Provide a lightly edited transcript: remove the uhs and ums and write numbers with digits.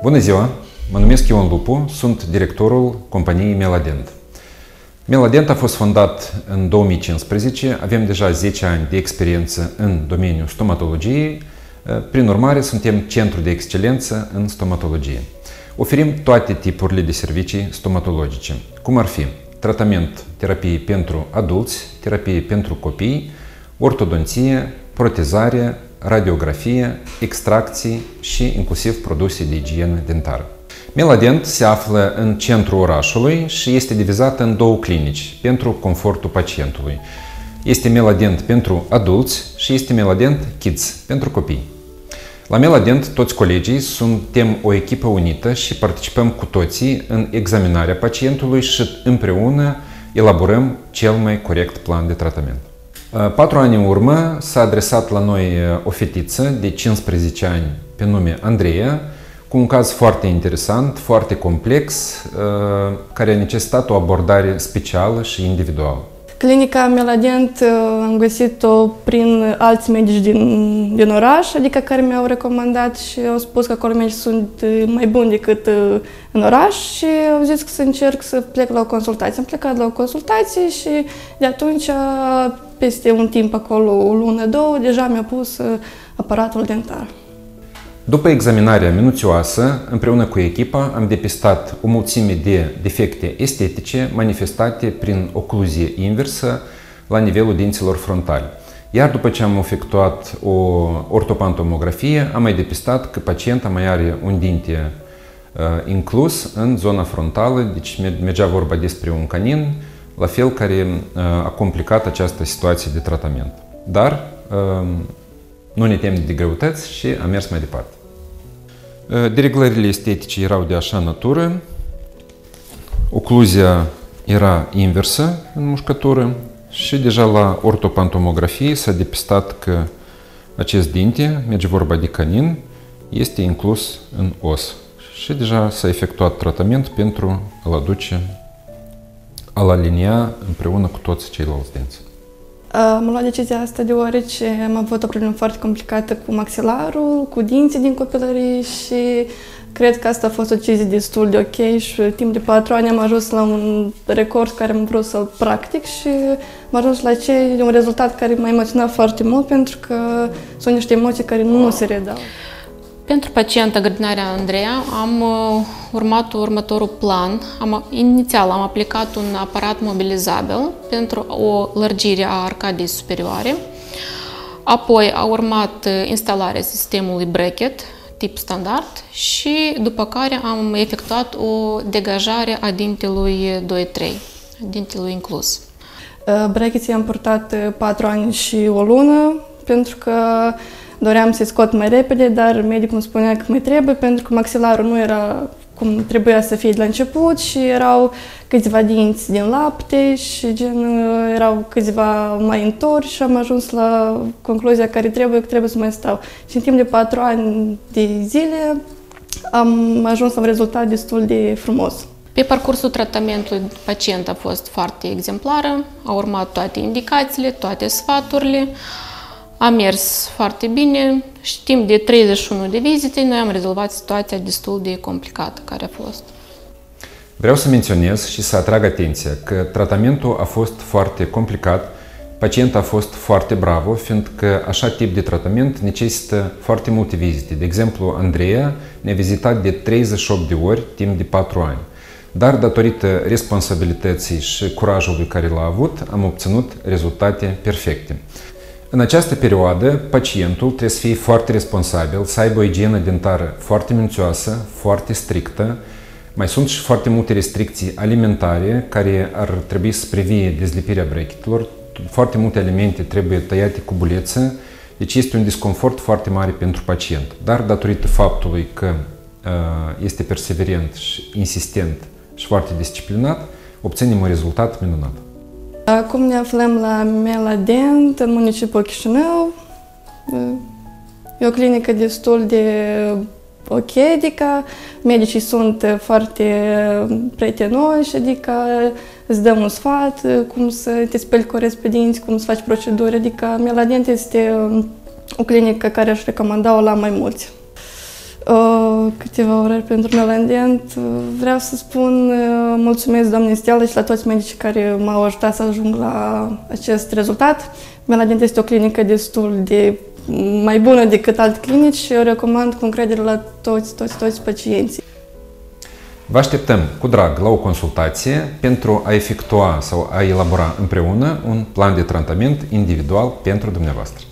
Bună ziua! Mă numesc Ion Lupu, sunt directorul companiei Meladent. Meladent a fost fondat în 2015, avem deja 10 ani de experiență în domeniul stomatologiei, prin urmare suntem centru de excelență în stomatologie. Oferim toate tipurile de servicii stomatologice, cum ar fi tratament, terapie pentru adulți, terapie pentru copii, ortodonție, protezare, radiografie, extracții și inclusiv produse de igienă dentară. Meladent se află în centrul orașului și este divizat în două clinici pentru confortul pacientului. Este Meladent pentru adulți și este Meladent Kids pentru copii. La Meladent, toți colegii suntem o echipă unită și participăm cu toții în examinarea pacientului și împreună elaborăm cel mai corect plan de tratament. 4 ani în urmă s-a adresat la noi o fetiță de 15 ani pe nume Andreea, cu un caz foarte interesant, foarte complex, care a necesitat o abordare specială și individuală. Clinica Meladent am găsit-o prin alți medici din oraș, adică care mi-au recomandat și au spus că acolo medici sunt mai buni decât în oraș și au zis că să încerc să plec la o consultație. Am plecat la o consultație și de atunci, peste un timp acolo, o lună, două, deja mi-a pus aparatul dentar. După examinarea minuțioasă, împreună cu echipa, am depistat o mulțime de defecte estetice manifestate prin ocluzie inversă la nivelul dinților frontali. Iar după ce am efectuat o ortopantomografie, am mai depistat că pacienta mai are un dinte inclus în zona frontală, deci mergea vorba despre un canin, la fel care a complicat această situație de tratament. Dar nu ne temem de greutăți și am mers mai departe. Dereglările estetice erau de așa natură, ocluzia era inversă în mușcătură și deja la ortopantomografie s-a depistat că acest dinte, merge vorba de canin, este inclus în os și deja s-a efectuat tratament pentru a-l aduce, a-l alinia împreună cu toți ceilalți dinți. Am luat decizia asta deoarece am avut o problemă foarte complicată cu maxilarul, cu dinții din copilărie și cred că asta a fost o decizie destul de ok și timp de 4 ani am ajuns la un record care am vrut să-l practic și am ajuns la un rezultat care m-a emoționat foarte mult pentru că sunt niște emoții care nu se redau. Pentru pacienta grădinarea Andreea am urmat următorul plan. Inițial am aplicat un aparat mobilizabil pentru o lărgire a arcadei superioare. Apoi a urmat instalarea sistemului bracket tip standard și după care am efectuat o degajare a dintelui 2-3, dintelui inclus. Brackeții am purtat 4 ani și o lună pentru că doream să-i scot mai repede, dar medicul îmi spunea că mai trebuie pentru că maxilarul nu era cum trebuia să fie de la început și erau câțiva dinți din lapte și erau câțiva mai întorși și am ajuns la concluzia care trebuie să mai stau. Și în timp de 4 ani de zile am ajuns la un rezultat destul de frumos. Pe parcursul tratamentului, pacienta a fost foarte exemplară, a urmat toate indicațiile, toate sfaturile. A mers foarte bine și timp de 31 de vizite noi am rezolvat situația destul de complicată care a fost. Vreau să menționez și să atrag atenția că tratamentul a fost foarte complicat, pacienta a fost foarte bravă, fiindcă așa tip de tratament necesită foarte multe vizite. De exemplu, Andreea ne-a vizitat de 38 de ori timp de 4 ani. Dar datorită responsabilității și curajului care l-a avut, am obținut rezultate perfecte. În această perioadă, pacientul trebuie să fie foarte responsabil, să aibă o igienă dentară foarte minuțioasă, foarte strictă. Mai sunt și foarte multe restricții alimentare care ar trebui să previe dezlipirea bracketelor. Foarte multe alimente trebuie tăiate cu buleță, deci este un disconfort foarte mare pentru pacient. Dar datorită faptului că este perseverent și insistent și foarte disciplinat, obținem un rezultat minunat. Acum ne aflăm la Meladent, în municipiul Chișinău. E o clinică destul de ok, adică medicii sunt foarte prietenoși, adică îți dăm un sfat, cum să te speli corect pe dinți, cum să faci proceduri, adică Meladent este o clinică care aș recomanda-o la mai mulți. Câteva urări pentru Meladent. Vreau să spun mulțumesc doamnei Stella și la toți medicii care m-au ajutat să ajung la acest rezultat. Meladent este o clinică destul de mai bună decât alte clinici și o recomand cu încredere la toți pacienții. Vă așteptăm cu drag la o consultație pentru a efectua sau a elabora împreună un plan de tratament individual pentru dumneavoastră.